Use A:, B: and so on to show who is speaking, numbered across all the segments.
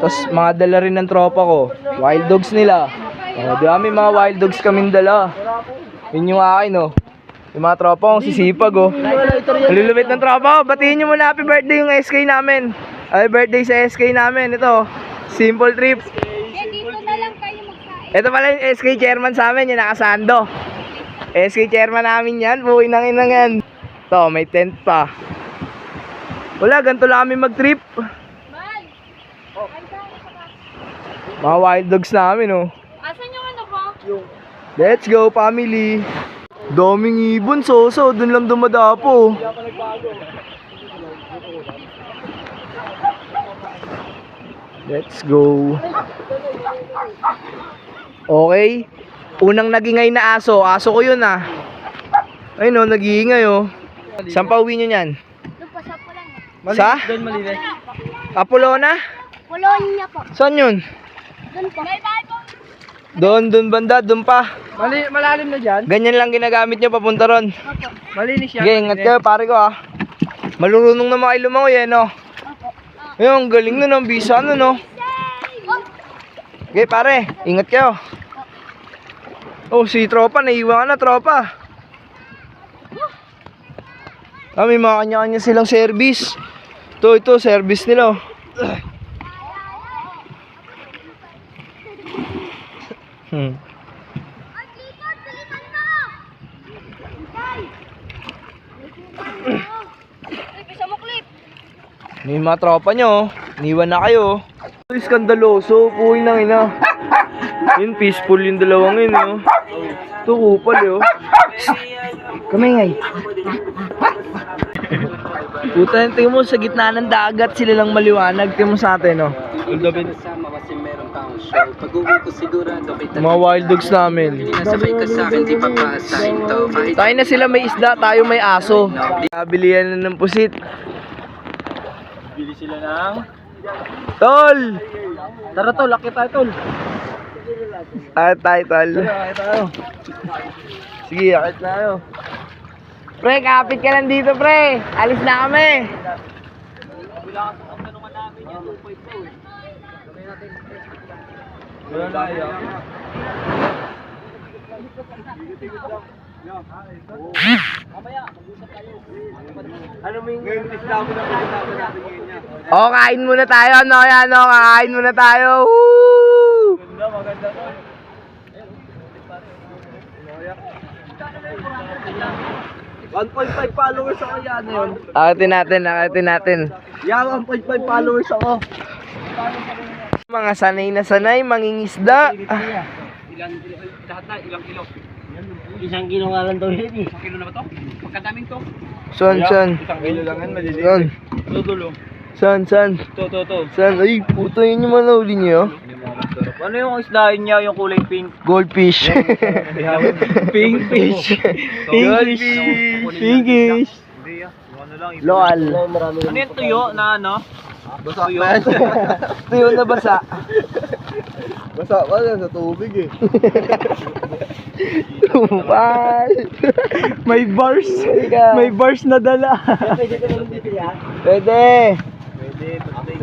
A: Tapos mga dala rin ng tropa ko. Wild dogs nila. Di ba may mga wild dogs kaming dala. Yun yung akin oh. Yung mga tropa kong sisipag oh. Malulupit ng tropa ko. Batiin nyo muna happy birthday yung SK namin. Happy birthday sa SK namin. Ito, simple trip.
B: Dito na lang kayo magkain.
A: Ito pala yung SK chairman sa amin, yung nakasando. SK chairman namin yan, buhay nang inang yan. Ito, may tent pa. Wala, ganito lang kami mag-trip. Mga wild dogs namin oh.
B: Asan yung ano ko?
A: Let's go family. Daming ibon, soso, dun lang dumadapo. Let's go. Okay. Unang nagingay na aso. Aso ko yun ah. Ayun oh, nag-iingay oh. Saan pa uwi nyo yan?
B: Doon pa sa pulang.
A: Sa? Apolona?
B: Puloan niya po.
A: Saan yun?
B: Doon po. May bahay po.
A: Doon banda, doon pa.
C: Malalim na dyan.
A: Ganyan lang ginagamit nyo papunta ron.
C: Malinis yan.
A: Sige, ingat kayo pare ko ah. Malurunong na mga ilumangoy eh no. Ayun, galing nun, ang bisa nun no. Okay pare, ingat kayo. Oh, si tropa, naiiwan ka na tropa. May mga kanya-kanya silang service. Ito, service nila oh. May mga tropa nyo, iniwan na kayo. Ito skandaloso, puhay nang ina. Yun, peaceful yung dalawang yun oh. Ito kupal oh. Kamingay. Puta, tingin mo sa gitna ng dagat sila lang maliwanag. Tingin mo sa atin oh. Mga wild dogs namin. Tayo na sila may isda, tayo may aso. Nabilihan na ng pusit.
C: Bili sila ng...
A: Tol!
C: Tara tol, laki tayo tol.
A: Tayo, tol.
C: Tayo.
A: Sige, akit tayo. Pre, kapit ka lang dito, pre. Alis na kami.
C: Wala tayo. Ano mo yung isla mo na pag-usapan natin ngayon niya?
A: Oh, kain muna tayo, no? Yan, no? Kakain muna tayo. Woo!
C: Maganda to. 1.5 followers ako yan yun.
A: Akitin natin.
C: Yan, 1.5 followers ako.
A: Mga sanay na sanay, mangingisda.
C: Ilang kilo? Isang kilo nga lang daw yun eh. Isang kilo na ba to? Pagkadaming to?
A: Son.
C: Isang kilo lang yan, maliliit.
A: Son.
C: Dudulo.
A: Son.
C: To.
A: Son. Ay, puto yun yung manahuli niyo.
C: Ano yung islahin niya, yung kulay pink?
A: Goldfish.
C: Pink fish.
A: Pinkish. Loal.
C: Ano yung tuyo na ano?
A: Basa pa yan. Tuyo na basa.
C: Basa pa yan sa tubig eh.
A: Tupal.
C: May bars. May bars na dala.
A: Pwede.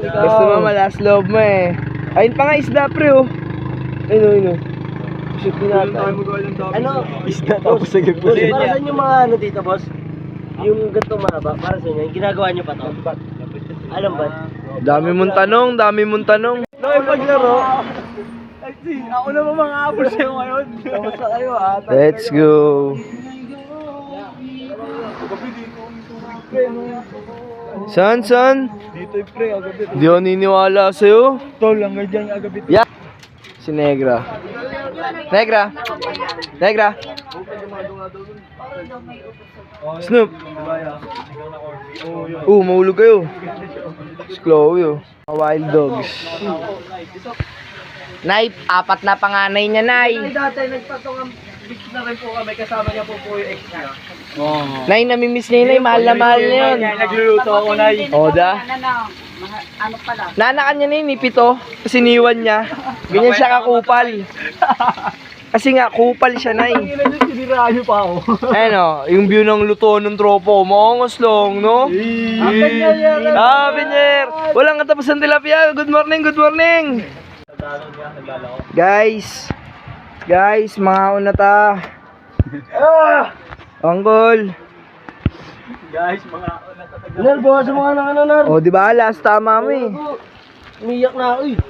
A: Gusto mo malas loob mo eh. Ayun pa nga isda pre oh. Ayun. Shoot din natin.
C: Ano?
A: Isda tapos sa gagawin.
C: Boss, para saan yung mga ano dito, boss? Yung ganito mahaba, para saan yun? Ginagawa nyo pa to? Alam ba?
A: Dami mong tanong.
C: Paglaro. Ako na ba mga apple sa'yo ngayon? Kamusta kayo ha?
A: Let's go. San?
C: Dito yung pre, agabi.
A: Di ako niniwala sa'yo.
C: Tol, hanggang dyan yung agabi.
A: Yeah. Si Negra. Snoop. Mahulog kayo. Chloe oh. Wild dogs. Nay, 4 na panganay niya, Nay.
C: Dati nagpatong na rin po kami, kasama niya po yung ex niya.
A: Nay, namimiss niya, Nay. Mahal na mahal niya yun.
C: Nagluluto ako, Nay.
A: Oda.
B: Ano pala?
A: Nanakan niya na yun, ipito. Kasi niwan niya. Ganyan siya kakupal. Kasi nga, kupal siya, Nay.
C: Siniraan niyo pa ako.
A: Ayun o, yung view ng luto ng tropa ko. Maangas lang, no? Benyer! Walang katapusan tilapia. Good morning, good morning! Guys, mga una ta. Anggol.
C: Guys, mga nervous mga nanganan.
A: O, di ba? Last tama mo eh.
C: Umiyak na ako eh.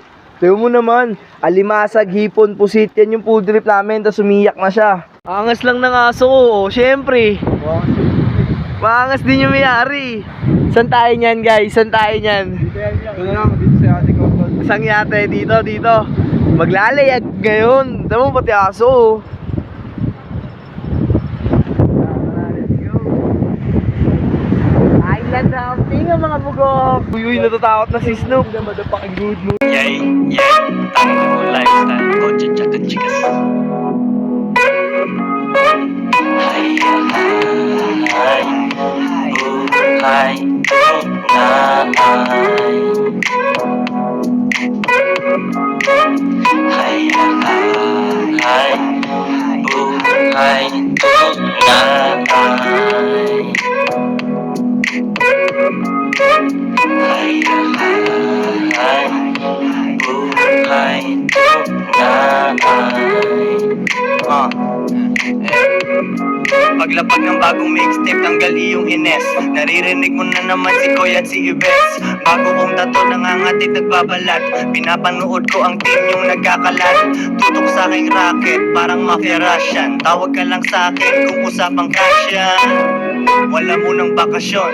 A: Tayo mo naman, alimasag, hipon, pusit, yan yung food trip namin, tapos umiyak na siya. Angas lang ng aso ko, syempre. Maangas din yung may-ari. Saan tayo niyan, guys? Saan tayo niyan?
C: Dito lang, dito sa ating hotel.
A: Sang yate, dito. Maglalayag ngayon. Tama mo pati aso. Island hopping ang mga bugok. Uy, natatakot na si Snoop. Madapaking good mood.
D: Yay, tango lifestyle, coche tsaka chicas. Hi, buhay tunay. Hi, buhay tunay. Buhay tunay. Paglapag ng bagong mixtape, tanggal iyong ines. Naririnig mo na naman si Koy at si Ives. Bago kong tato, nangangatid, nagbabalat. Pinapanood ko ang team yung nagkakalat. Tutok sa aking racket, parang mafia Russian. Tawag ka lang sa akin kung usapang cash yan. Wala munang bakasyon,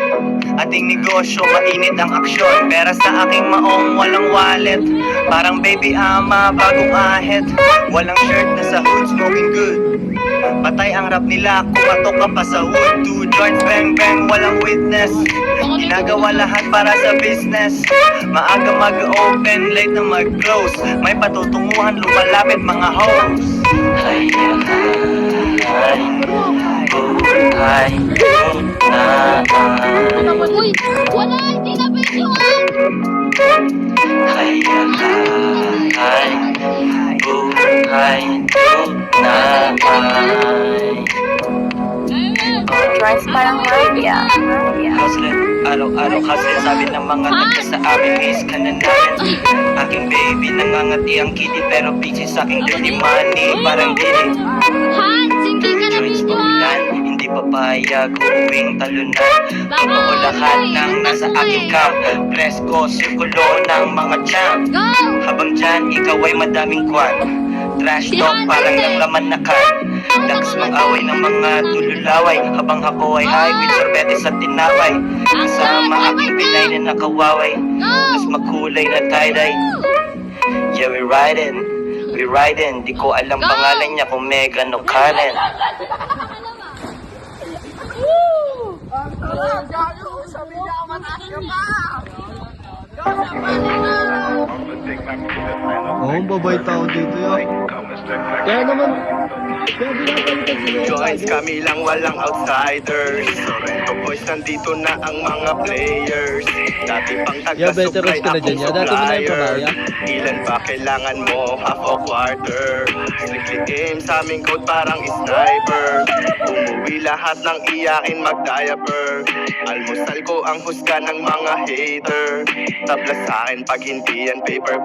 D: ating negosyo, mainit ang aksyon. Pera sa aking maong, walang wallet. Parang baby ama, bagong ahit. Walang shirt na sa hood, smoking good. Patay ang rap nila, kumatok ka pa sa wood. 2 joints, bang bang, walang witness. Ginagawa lahat para sa business. Maaga mag-open, late na mag-close. May patutunguhan, lumalapit mga hoes. Buhay tunay.
B: Uy, wala, hindi na videoan.
D: Buhay tunay.
E: Rice parang Maria.
D: Hustler, araw-araw hustler. Sabi ng mga nagka sa amin, miss ka na namin. Aking baby, nangangati ang kitty, pero busy sa aking dirty money. Parang dili.
B: Hans, hindi ka na
D: Joints
B: videoan.
D: pamulan, hindi papayag, uwing talunan. Totoo lahat ng nasa aking camp. Presko, sirkulo ng mga champ.
B: Go!
D: Habang dyan, ikaw ay madaming kwan. Trash talk, parang naglaman na kan. Lakas mag-away ng mga tululaway. Habang ako ay high with sorbetes at tinaway. Kasama aking pinay na nakawaway. Mas makulay na tie-dye. Yeah, we riding. Di ko alam pangalan niya kung Megan o Karen.
C: Oo, babay tao dito yan. Kaya naman,
D: Joints kami lang, walang outsiders. The boys, nandito na ang mga players. Dati pang taga-supply akong supplier. Ilan ba kailangan mo? Half o quarter. Strictly aim sa aming code parang sniper. Umuwi lahat ng iyakin mag-diaper. Almusal ko ang husga ng mga hater. Tabla sa akin pag hindi yan paper.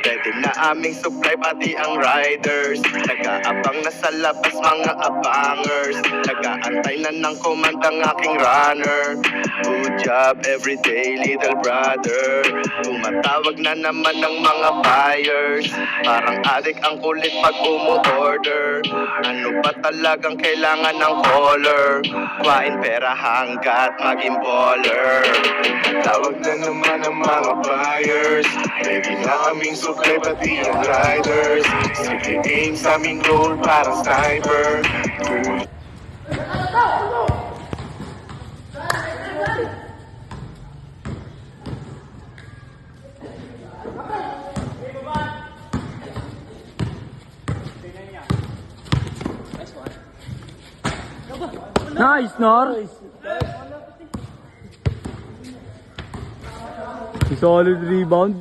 D: Ready na aming supply pati ang riders. Nag-aabang na sa labas mga abangers. Nag-aantay na ng command ang aking runner. Good job everyday little brother. Tumatawag na naman ng mga buyers. Parang adik ang kulit pag umu-order. Ano ba talagang kailangan ng color? Kuhain pera hanggat maging baller. Tawag na naman ang mga buyers. Ready na kaming supply pati ang riders. Strictly aim sa aming goal parang sniper.
A: Nice, Nor! Solid rebound.